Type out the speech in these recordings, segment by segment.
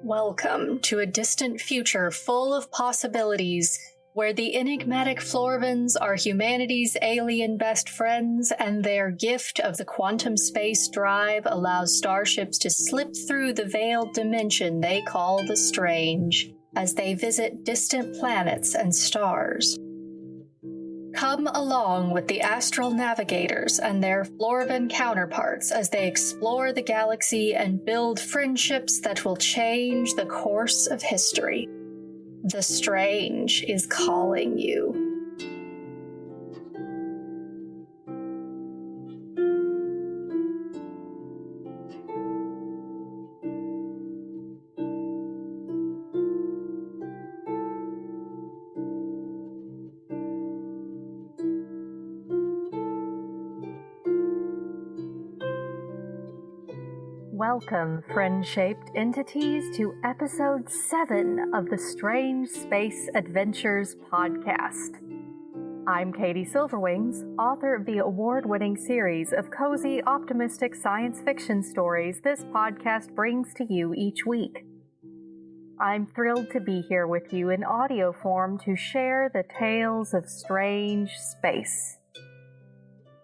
Welcome to a distant future full of possibilities, where the enigmatic Florvins are humanity's alien best friends, and their gift of the quantum space drive allows starships to slip through the veiled dimension they call the strange, as they visit distant planets and stars. Come along with the astral navigators and their Florvin counterparts as they explore the galaxy and build friendships that will change the course of history. The strange is calling you. Welcome, friend-shaped entities, to episode 7 of the Strange Space Adventures podcast. I'm Katie Silverwings, author of the award-winning series of cozy, optimistic science fiction stories this podcast brings to you each week. I'm thrilled to be here with you in audio form to share the tales of strange space.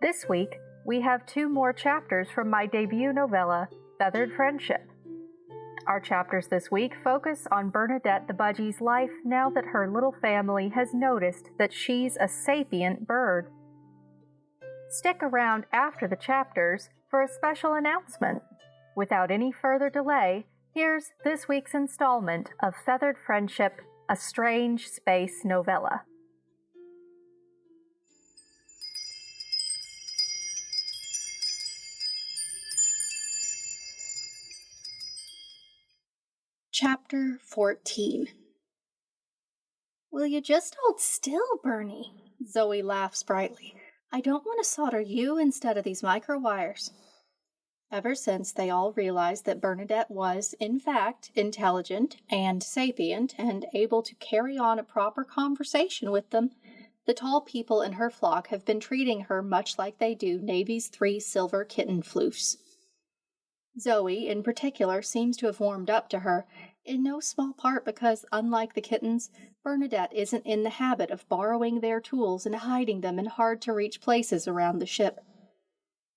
This week, we have 2 more chapters from my debut novella, Feathered Friendship. Our chapters this week focus on Bernadette the Budgie's life now that her little family has noticed that she's a sapient bird. Stick around after the chapters for a special announcement. Without any further delay, here's this week's installment of Feathered Friendship, a Strange Space novella. Chapter 14. Will you just hold still, Bernie? Zoe laughs brightly. I don't want to solder you instead of these microwires. Ever since they all realized that Bernadette was, in fact, intelligent and sapient and able to carry on a proper conversation with them, the tall people in her flock have been treating her much like they do Navy's 3 silver kitten floofs. Zoe, in particular, seems to have warmed up to her, in no small part because, unlike the kittens, Bernadette isn't in the habit of borrowing their tools and hiding them in hard-to-reach places around the ship.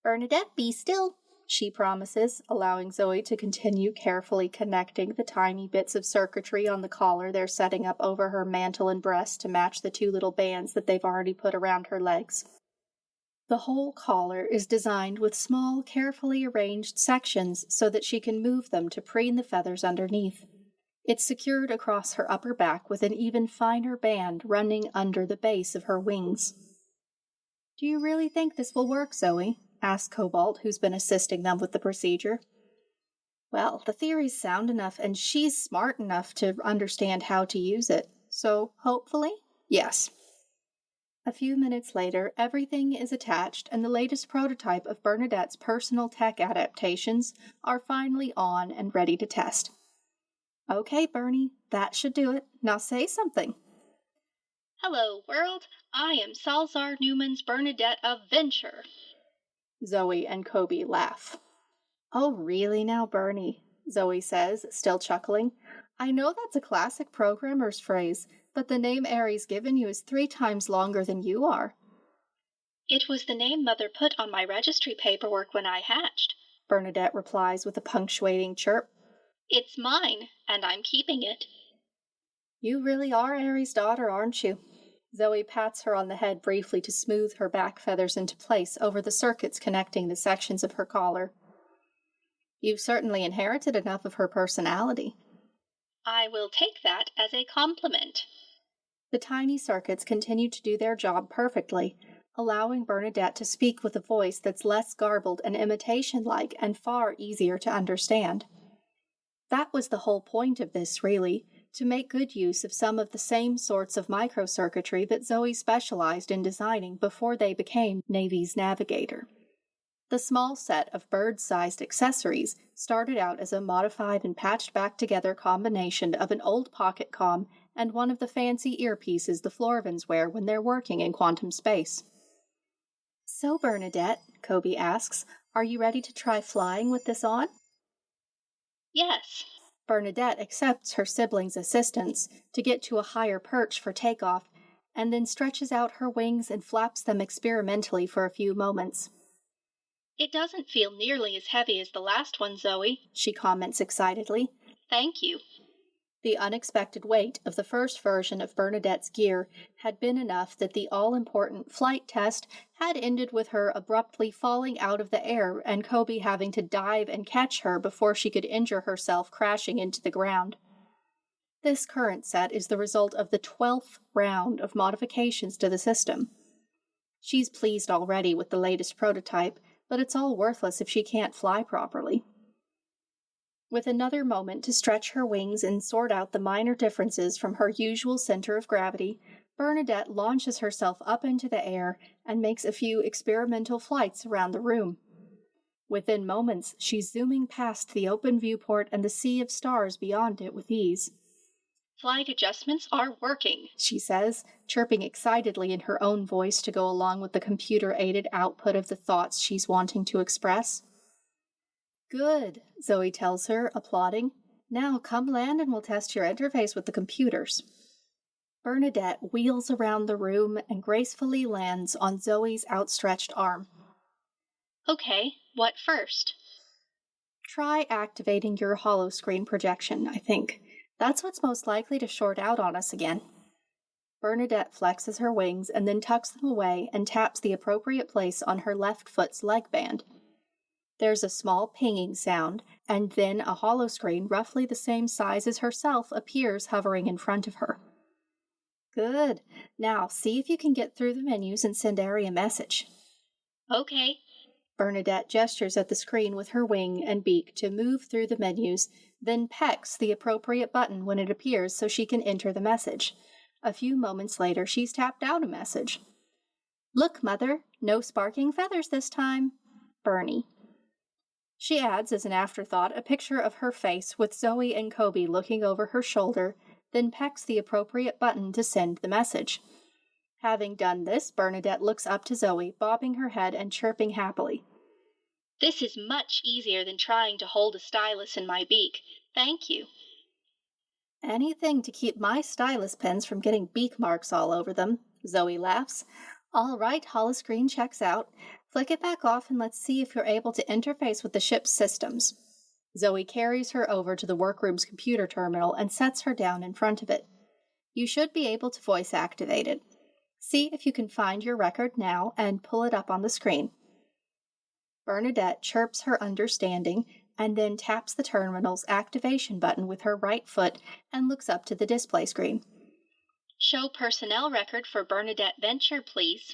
Bernadette, be still, she promises, allowing Zoe to continue carefully connecting the tiny bits of circuitry on the collar they're setting up over her mantle and breast to match the 2 little bands that they've already put around her legs. The whole collar is designed with small, carefully arranged sections so that she can move them to preen the feathers underneath. It's secured across her upper back with an even finer band running under the base of her wings. Do you really think this will work, Zoe? Asked Cobalt, who's been assisting them with the procedure. Well, the theory's sound enough and she's smart enough to understand how to use it, so hopefully, yes. A few minutes later, everything is attached, and the latest prototype of Bernadette's personal tech adaptations are finally on and ready to test. Okay, Bernie, that should do it. Now say something. Hello, world. I am Salzar Newman's Bernadette of Venture. Zoe and Kobe laugh. Oh, really now, Bernie? Zoe says, still chuckling. I know that's a classic programmer's phrase, but the name Aries given you is 3 times longer than you are. It was the name Mother put on my registry paperwork when I hatched, Bernadette replies with a punctuating chirp. It's mine, and I'm keeping it. You really are Aries' daughter, aren't you? Zoe pats her on the head briefly to smooth her back feathers into place over the circuits connecting the sections of her collar. You've certainly inherited enough of her personality. I will take that as a compliment. The tiny circuits continue to do their job perfectly, allowing Bernadette to speak with a voice that's less garbled and imitation-like and far easier to understand. That was the whole point of this, really, to make good use of some of the same sorts of microcircuitry that Zoe specialized in designing before they became Navy's navigator. The small set of bird-sized accessories started out as a modified and patched-back-together combination of an old pocket comm and one of the fancy earpieces the Florvins wear when they're working in quantum space. So, Bernadette, Kobe asks, are you ready to try flying with this on? Yes. Bernadette accepts her sibling's assistance to get to a higher perch for takeoff, and then stretches out her wings and flaps them experimentally for a few moments. It doesn't feel nearly as heavy as the last one, Zoe, she comments excitedly. Thank you. The unexpected weight of the first version of Bernadette's gear had been enough that the all-important flight test had ended with her abruptly falling out of the air and Kobe having to dive and catch her before she could injure herself crashing into the ground. This current set is the result of the 12th round of modifications to the system. She's pleased already with the latest prototype, but it's all worthless if she can't fly properly. With another moment to stretch her wings and sort out the minor differences from her usual center of gravity, Bernadette launches herself up into the air and makes a few experimental flights around the room. Within moments, she's zooming past the open viewport and the sea of stars beyond it with ease. Flight adjustments are working, she says, chirping excitedly in her own voice to go along with the computer-aided output of the thoughts she's wanting to express. Good, Zoe tells her, applauding. Now come land and we'll test your interface with the computers. Bernadette wheels around the room and gracefully lands on Zoe's outstretched arm. Okay, what first? Try activating your holoscreen projection, I think. That's what's most likely to short out on us again. Bernadette flexes her wings and then tucks them away and taps the appropriate place on her left foot's leg band. There's a small pinging sound, and then a holoscreen roughly the same size as herself appears hovering in front of her. Good. Now, see if you can get through the menus and send Ari a message. Okay. Bernadette gestures at the screen with her wing and beak to move through the menus, then pecks the appropriate button when it appears so she can enter the message. A few moments later, she's tapped out a message. Look, Mother, no sparking feathers this time. Bernie. She adds, as an afterthought, a picture of her face with Zoe and Kobe looking over her shoulder, then pecks the appropriate button to send the message. Having done this, Bernadette looks up to Zoe, bobbing her head and chirping happily. This is much easier than trying to hold a stylus in my beak. Thank you. Anything to keep my stylus pens from getting beak marks all over them, Zoe laughs. All right, holoscreen checks out. Flick it back off and let's see if you're able to interface with the ship's systems. Zoe carries her over to the workroom's computer terminal and sets her down in front of it. You should be able to voice activate it. See if you can find your record now and pull it up on the screen. Bernadette chirps her understanding and then taps the terminal's activation button with her right foot and looks up to the display screen. Show personnel record for Bernadette Venture, please.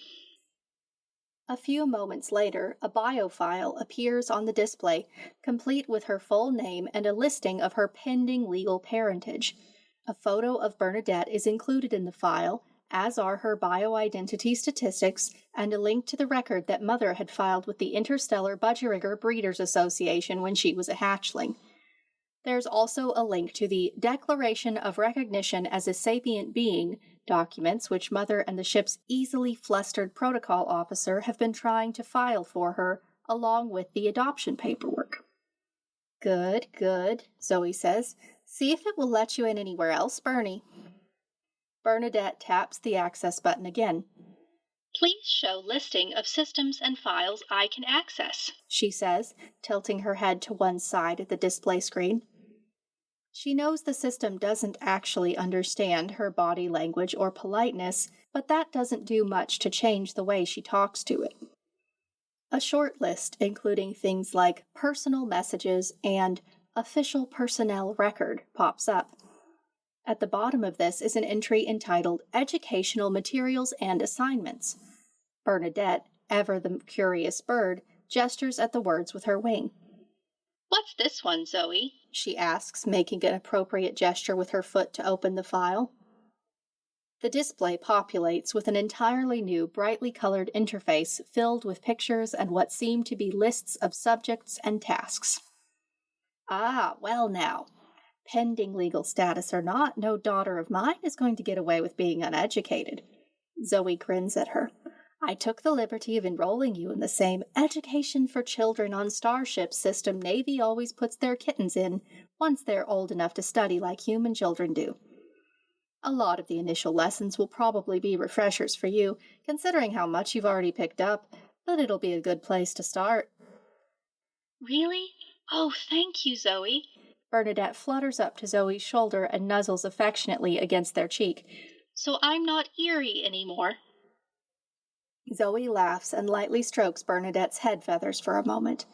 A few moments later, a bio file appears on the display, complete with her full name and a listing of her pending legal parentage. A photo of Bernadette is included in the file, as are her bioidentity statistics and a link to the record that Mother had filed with the Interstellar Budgerigar Breeders Association when she was a hatchling. There's also a link to the Declaration of Recognition as a Sapient Being documents which Mother and the ship's easily flustered protocol officer have been trying to file for her, along with the adoption paperwork. Good, Zoe says. See if it will let you in anywhere else, Bernie. Bernadette taps the access button again. Please show listing of systems and files I can access, she says, tilting her head to one side at the display screen. She knows the system doesn't actually understand her body language or politeness, but that doesn't do much to change the way she talks to it. A short list including things like personal messages and official personnel record pops up. At the bottom of this is an entry entitled Educational Materials and Assignments. Bernadette, ever the curious bird, gestures at the words with her wing. What's this one, Zoe? She asks, making an appropriate gesture with her foot to open the file. The display populates with an entirely new, brightly colored interface filled with pictures and what seem to be lists of subjects and tasks. Ah, well now. Pending legal status or not, no daughter of mine is going to get away with being uneducated. Zoe grins at her. I took the liberty of enrolling you in the same Education for Children on Starships system Navy always puts their kittens in, once they're old enough to study like human children do. A lot of the initial lessons will probably be refreshers for you, considering how much you've already picked up, but it'll be a good place to start. Really? Oh, thank you, Zoe. Bernadette flutters up to Zoe's shoulder and nuzzles affectionately against their cheek. So I'm not eerie anymore. Zoe laughs and lightly strokes Bernadette's head feathers for a moment.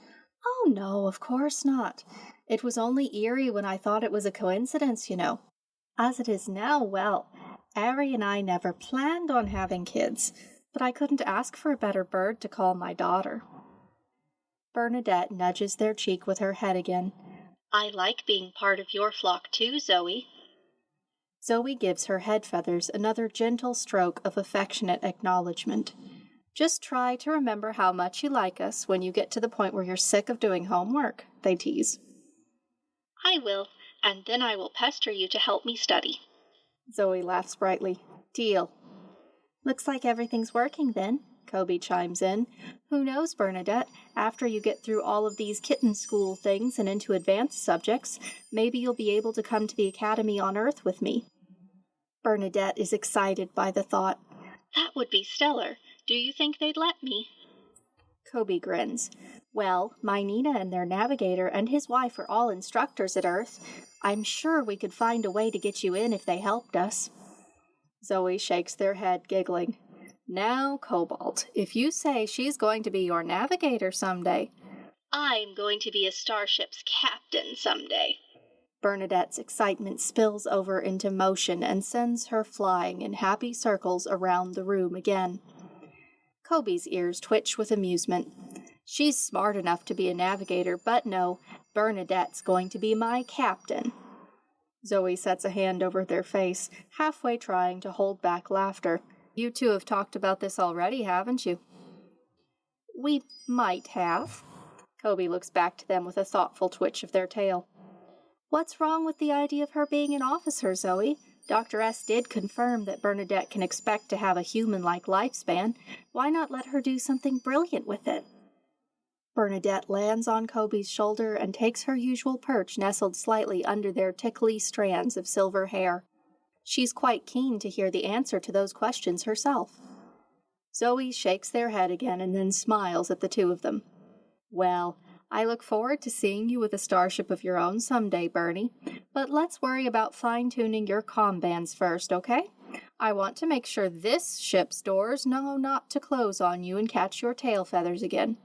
Oh no, of course not. It was only eerie when I thought it was a coincidence, you know. As it is now, well, Ari and I never planned on having kids, but I couldn't ask for a better bird to call my daughter. Bernadette nudges their cheek with her head again. I like being part of your flock too, Zoe. Zoe gives her head feathers another gentle stroke of affectionate acknowledgement. Just try to remember how much you like us when you get to the point where you're sick of doing homework, they tease. I will, and then I will pester you to help me study. Zoe laughs brightly. Deal. Looks like everything's working then, Kobe chimes in. Who knows, Bernadette, after you get through all of these kitten school things and into advanced subjects, maybe you'll be able to come to the academy on Earth with me. Bernadette is excited by the thought. That would be stellar. Do you think they'd let me? Kobe grins. Well, my Nina and their navigator and his wife are all instructors at Earth. I'm sure we could find a way to get you in if they helped us. Zoe shakes their head, giggling. Now, Cobalt, if you say she's going to be your navigator someday... I'm going to be a starship's captain someday. Bernadette's excitement spills over into motion and sends her flying in happy circles around the room again. Kobe's ears twitch with amusement. She's smart enough to be a navigator, but no, Bernadette's going to be my captain. Zoe sets a hand over their face, halfway trying to hold back laughter. You two have talked about this already, haven't you? We might have. Kobe looks back to them with a thoughtful twitch of their tail. What's wrong with the idea of her being an officer, Zoe? Dr. S. did confirm that Bernadette can expect to have a human-like lifespan. Why not let her do something brilliant with it? Bernadette lands on Kobe's shoulder and takes her usual perch nestled slightly under their tickly strands of silver hair. She's quite keen to hear the answer to those questions herself. Zoe shakes their head again and then smiles at the two of them. Well, I look forward to seeing you with a starship of your own someday, Bernie. But let's worry about fine-tuning your comm bands first, okay? I want to make sure this ship's doors know not to close on you and catch your tail feathers again.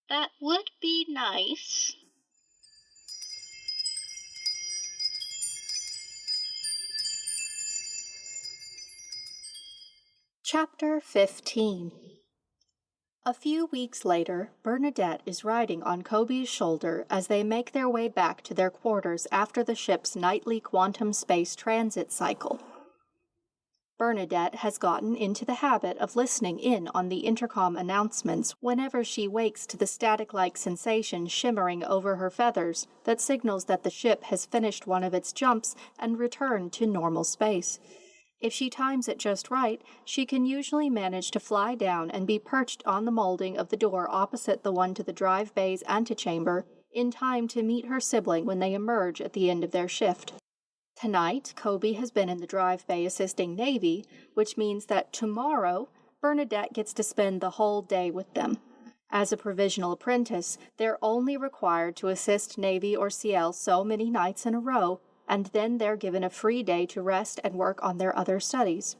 That would be nice. Chapter 15. A few weeks later, Bernadette is riding on Kobe's shoulder as they make their way back to their quarters after the ship's nightly quantum space transit cycle. Bernadette has gotten into the habit of listening in on the intercom announcements whenever she wakes to the static-like sensation shimmering over her feathers that signals that the ship has finished one of its jumps and returned to normal space. If she times it just right, she can usually manage to fly down and be perched on the molding of the door opposite the one to the drive bay's antechamber in time to meet her sibling when they emerge at the end of their shift. Tonight, Kobe has been in the drive bay assisting Navy, which means that tomorrow, Bernadette gets to spend the whole day with them. As a provisional apprentice, they're only required to assist Navy or CL so many nights in a row, and then they're given a free day to rest and work on their other studies.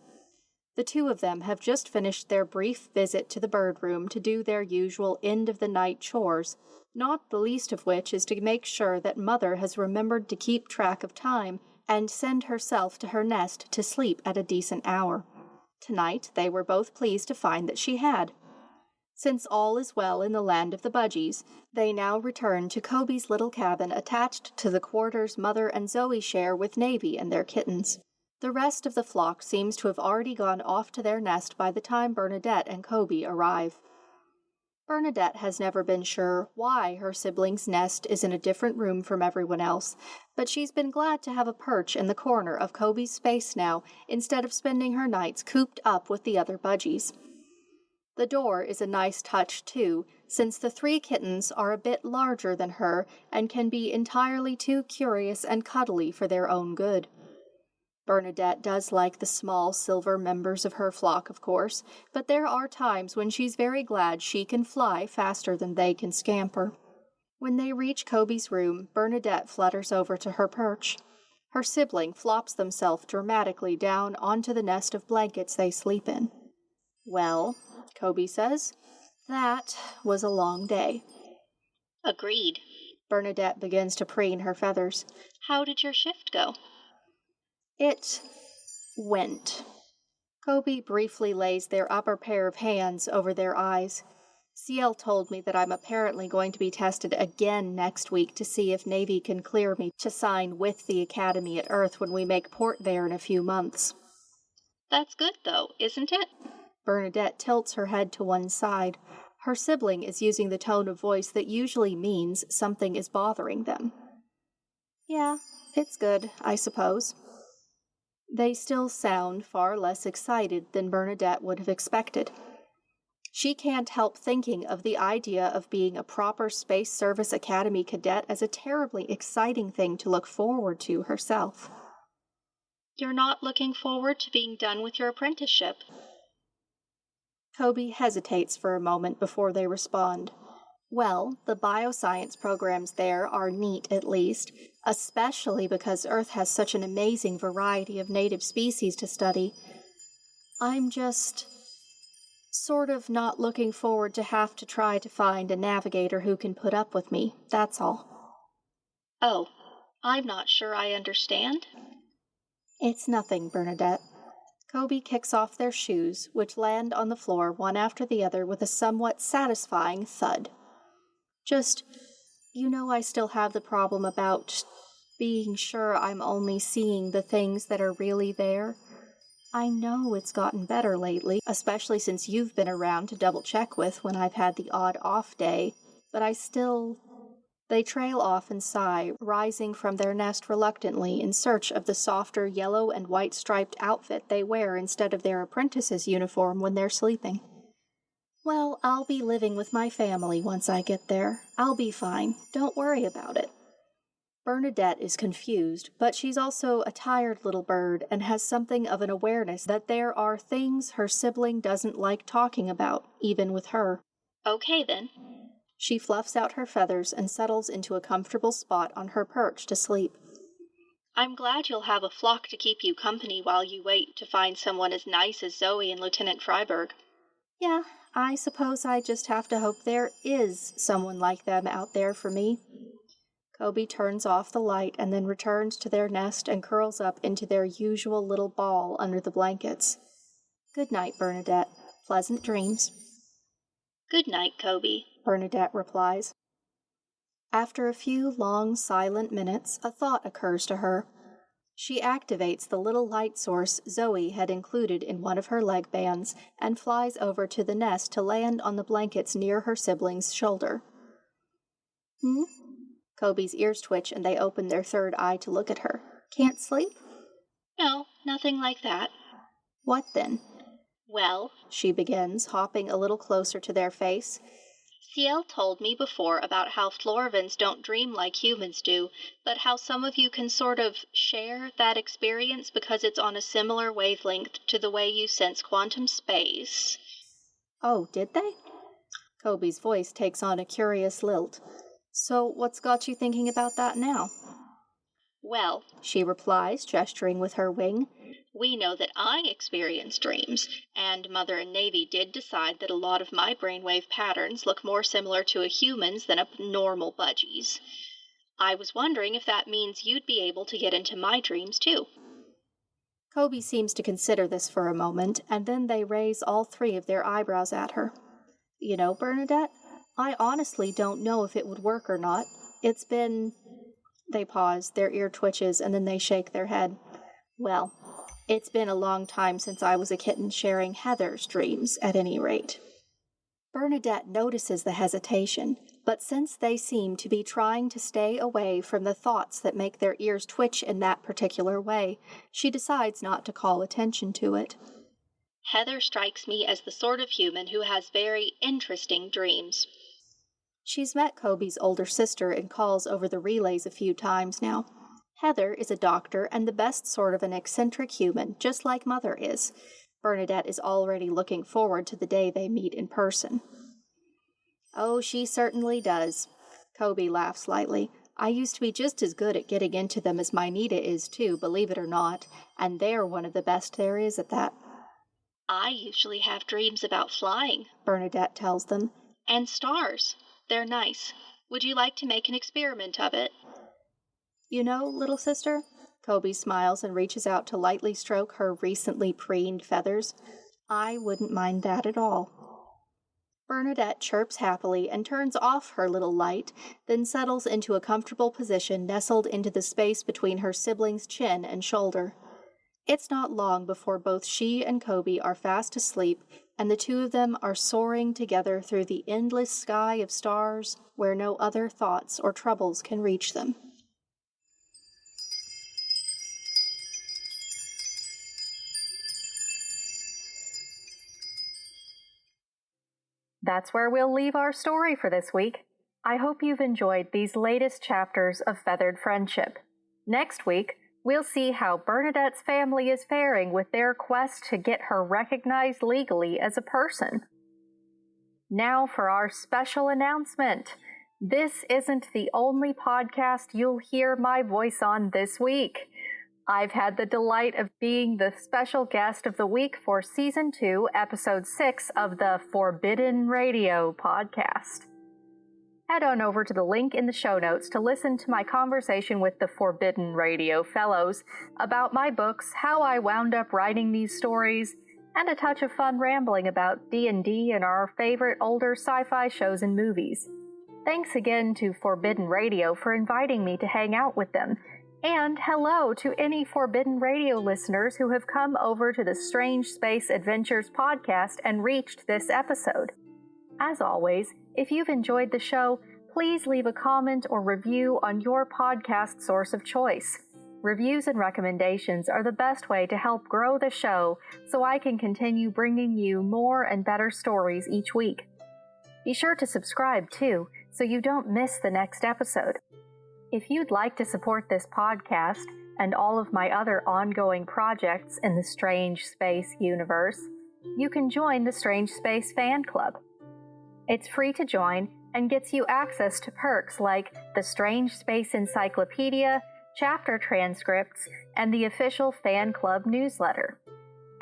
The two of them have just finished their brief visit to the bird room to do their usual end-of-the-night chores, not the least of which is to make sure that Mother has remembered to keep track of time and send herself to her nest to sleep at a decent hour. Tonight, they were both pleased to find that she had. Since all is well in the land of the Budgies, they now return to Kobe's little cabin attached to the quarters Mother and Zoe share with Navy and their kittens. The rest of the flock seems to have already gone off to their nest by the time Bernadette and Kobe arrive. Bernadette has never been sure why her siblings' nest is in a different room from everyone else, but she's been glad to have a perch in the corner of Kobe's space now instead of spending her nights cooped up with the other Budgies. The door is a nice touch, too, since the three kittens are a bit larger than her and can be entirely too curious and cuddly for their own good. Bernadette does like the small silver members of her flock, of course, but there are times when she's very glad she can fly faster than they can scamper. When they reach Kobe's room, Bernadette flutters over to her perch. Her sibling flops themselves dramatically down onto the nest of blankets they sleep in. "Well," Kobe says, "that was a long day." Agreed. Bernadette begins to preen her feathers. How did your shift go? It went. Kobe briefly lays their upper pair of hands over their eyes. CL told me that I'm apparently going to be tested again next week to see if Navy can clear me to sign with the Academy at Earth when we make port there in a few months. That's good, though, isn't it? Bernadette tilts her head to one side. Her sibling is using the tone of voice that usually means something is bothering them. "Yeah, it's good, I suppose." They still sound far less excited than Bernadette would have expected. She can't help thinking of the idea of being a proper Space Service Academy cadet as a terribly exciting thing to look forward to herself. You're not looking forward to being done with your apprenticeship. Kobe hesitates for a moment before they respond. Well, the bioscience programs there are neat at least, especially because Earth has such an amazing variety of native species to study. I'm just sort of not looking forward to have to try to find a navigator who can put up with me, that's all. Oh, I'm not sure I understand. It's nothing, Bernadette. Kobe kicks off their shoes, which land on the floor one after the other with a somewhat satisfying thud. Just, I still have the problem about being sure I'm only seeing the things that are really there. I know it's gotten better lately, especially since you've been around to double-check with when I've had the odd off day, but I still... They trail off and sigh, rising from their nest reluctantly in search of the softer yellow and white striped outfit they wear instead of their apprentice's uniform when they're sleeping. Well, I'll be living with my family once I get there. I'll be fine. Don't worry about it. Bernadette is confused, but she's also a tired little bird and has something of an awareness that there are things her sibling doesn't like talking about, even with her. Okay, then. She fluffs out her feathers and settles into a comfortable spot on her perch to sleep. I'm glad you'll have a flock to keep you company while you wait to find someone as nice as Zoe and Lieutenant Freiberg. Yeah, I suppose I just have to hope there is someone like them out there for me. Kobe turns off the light and then returns to their nest and curls up into their usual little ball under the blankets. Good night, Bernadette. Pleasant dreams. Good night, Kobe, Bernadette replies. After a few long, silent minutes, a thought occurs to her. She activates the little light source Zoe had included in one of her leg bands and flies over to the nest to land on the blankets near her sibling's shoulder. Hmm? Kobe's ears twitch and they open their third eye to look at her. Can't sleep? No, nothing like that. What then? Well, she begins, hopping a little closer to their face. CL told me before about how Florovans don't dream like humans do, but how some of you can sort of share that experience because it's on a similar wavelength to the way you sense quantum space. Oh, did they? Kobe's voice takes on a curious lilt. So what's got you thinking about that now? Well, she replies, gesturing with her wing. We know that I experience dreams, and Mother and Navy did decide that a lot of my brainwave patterns look more similar to a human's than a normal budgie's. I was wondering if that means you'd be able to get into my dreams, too. Kobe seems to consider this for a moment, and then they raise all three of their eyebrows at her. You know, Bernadette, I honestly don't know if it would work or not. It's been... They pause, their ear twitches, and then they shake their head. Well, it's been a long time since I was a kitten sharing Heather's dreams, at any rate. Bernadette notices the hesitation, but since they seem to be trying to stay away from the thoughts that make their ears twitch in that particular way, she decides not to call attention to it. Heather strikes me as the sort of human who has very interesting dreams. She's met Kobe's older sister in calls over the relays a few times now. Heather is a doctor and the best sort of an eccentric human, just like Mother is. Bernadette is already looking forward to the day they meet in person. Oh, she certainly does. Kobe laughs lightly. I used to be just as good at getting into them as my Nita is too, believe it or not, and they're one of the best there is at that. I usually have dreams about flying, Bernadette tells them. And stars. They're nice. Would you like to make an experiment of it? You know, little sister, Kobe smiles and reaches out to lightly stroke her recently preened feathers. I wouldn't mind that at all. Bernadette chirps happily and turns off her little light, then settles into a comfortable position nestled into the space between her sibling's chin and shoulder. It's not long before both she and Kobe are fast asleep, and the two of them are soaring together through the endless sky of stars where no other thoughts or troubles can reach them. That's where we'll leave our story for this week. I hope you've enjoyed these latest chapters of Feathered Friendship. Next week, we'll see how Bernadette's family is faring with their quest to get her recognized legally as a person. Now for our special announcement. This isn't the only podcast you'll hear my voice on this week. I've had the delight of being the special guest of the week for Season 2, Episode 6 of the Forbidden Radio podcast. Head on over to the link in the show notes to listen to my conversation with the Forbidden Radio fellows about my books, how I wound up writing these stories, and a touch of fun rambling about D&D and our favorite older sci-fi shows and movies. Thanks again to Forbidden Radio for inviting me to hang out with them. And hello to any Forbidden Radio listeners who have come over to the Strange Space Adventures podcast and reached this episode. As always, if you've enjoyed the show, please leave a comment or review on your podcast source of choice. Reviews and recommendations are the best way to help grow the show so I can continue bringing you more and better stories each week. Be sure to subscribe too, so you don't miss the next episode. If you'd like to support this podcast and all of my other ongoing projects in the Strange Space universe, you can join the Strange Space Fan Club. It's free to join and gets you access to perks like the Strange Space Encyclopedia, chapter transcripts, and the official fan club newsletter.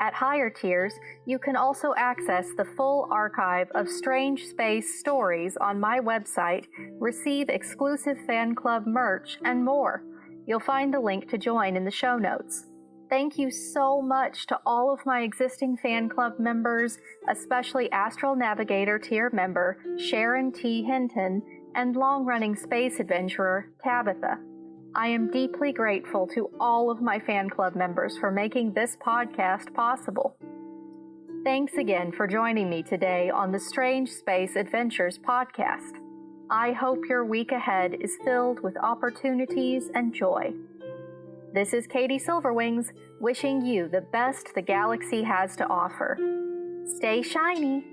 At higher tiers, you can also access the full archive of Strange Space stories on my website, receive exclusive fan club merch, and more. You'll find the link to join in the show notes. Thank you so much to all of my existing fan club members, especially Astral Navigator tier member Sharon T. Hinton and long-running space adventurer Tabitha. I am deeply grateful to all of my fan club members for making this podcast possible. Thanks again for joining me today on the Strange Space Adventures podcast. I hope your week ahead is filled with opportunities and joy. This is Katie Silverwings, wishing you the best the galaxy has to offer. Stay shiny!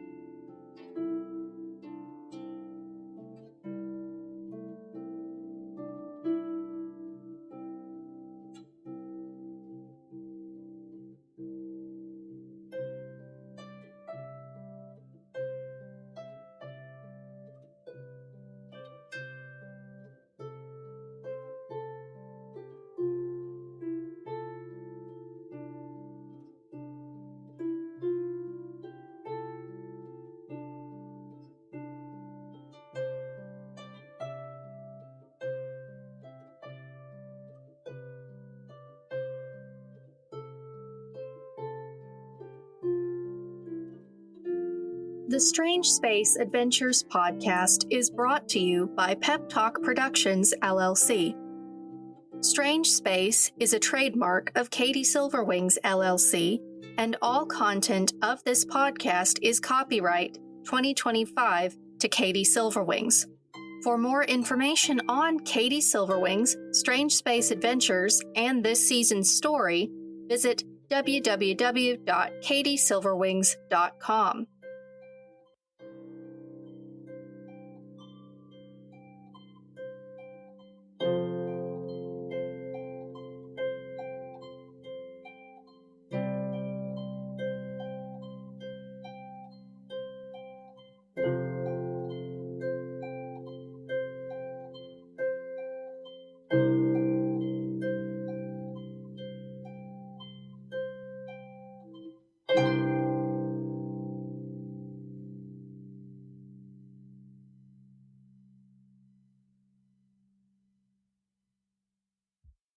The Strange Space Adventures podcast is brought to you by Pep Talk Productions, LLC. Strange Space is a trademark of Katie Silverwings, LLC, and all content of this podcast is copyright 2025 to Katie Silverwings. For more information on Katie Silverwings, Strange Space Adventures, and this season's story, visit www.katiesilverwings.com.